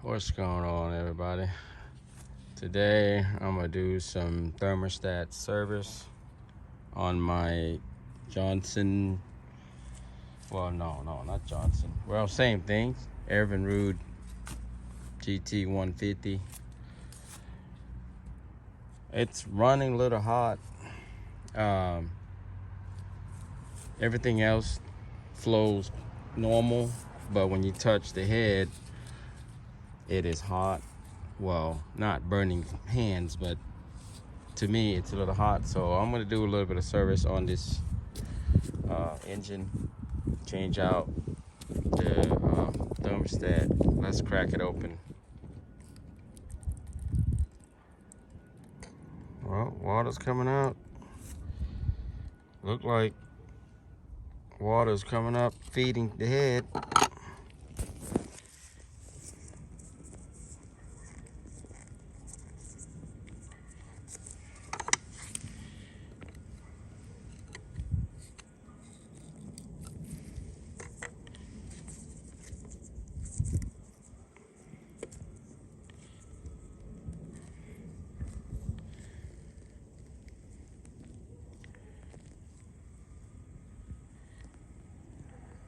What's going on, everybody? Today I'm gonna do some thermostat service on my Johnson. Well, no, not Johnson. Well, same thing. Evinrude GT 150. It's running a little hot. Everything else flows normal, but when you touch the head, it is hot. Well, not burning hands, but to me it's a little hot. So I'm going to do a little bit of service on this engine, change out the thermostat. Let's crack it open. Well, water's coming out. Look like water's coming up, feeding the head.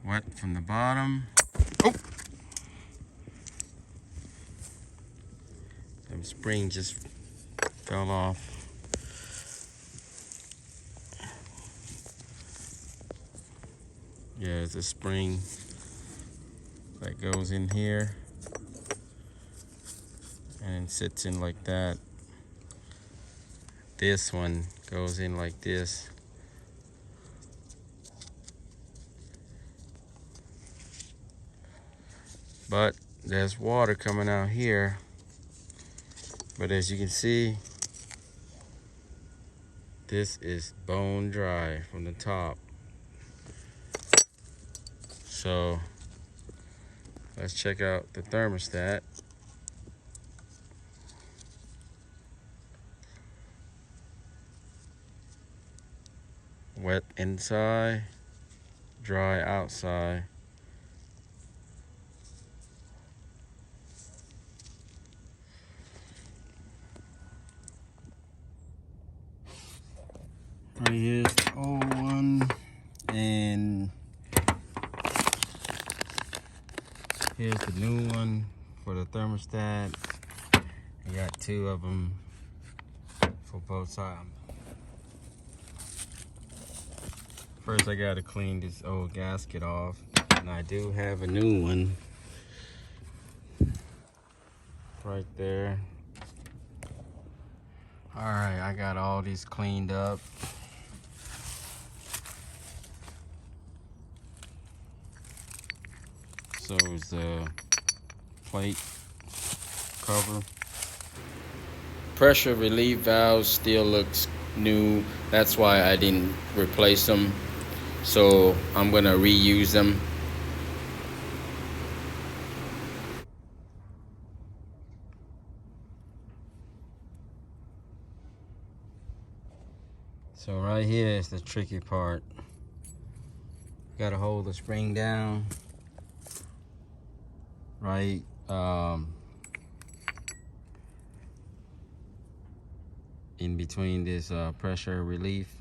Wet from the bottom. Oh! The spring just fell off. Yeah, it's a spring that goes in here and sits in like that. This one goes in like this. But there's water coming out here. But as you can see, this is bone dry from the top. So let's check out the thermostat. Wet inside, dry outside. Right here's the old one, and here's the new one for the thermostat. I got two of them for both sides. First, I gotta clean this old gasket off, and I do have a new one right there. All right, I got all these cleaned up. So is the plate cover. Pressure relief valve still looks new. That's why I didn't replace them. So I'm gonna reuse them. So right here is the tricky part. Gotta hold the spring down right in between this pressure relief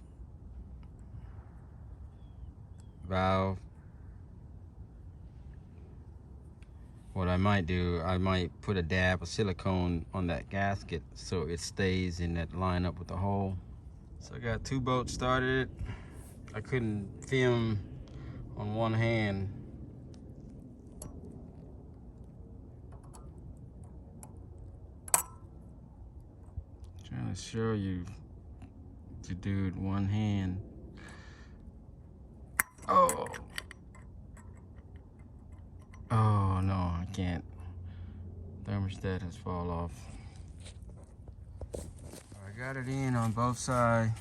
valve. What I might do, I might put a dab of silicone on that gasket so it stays in that line up with the hole. So I got two bolts started. I couldn't film on one hand. Trying to show you to do it one hand. Oh no, I can't. Thermostat has fallen off. I got it in on both sides.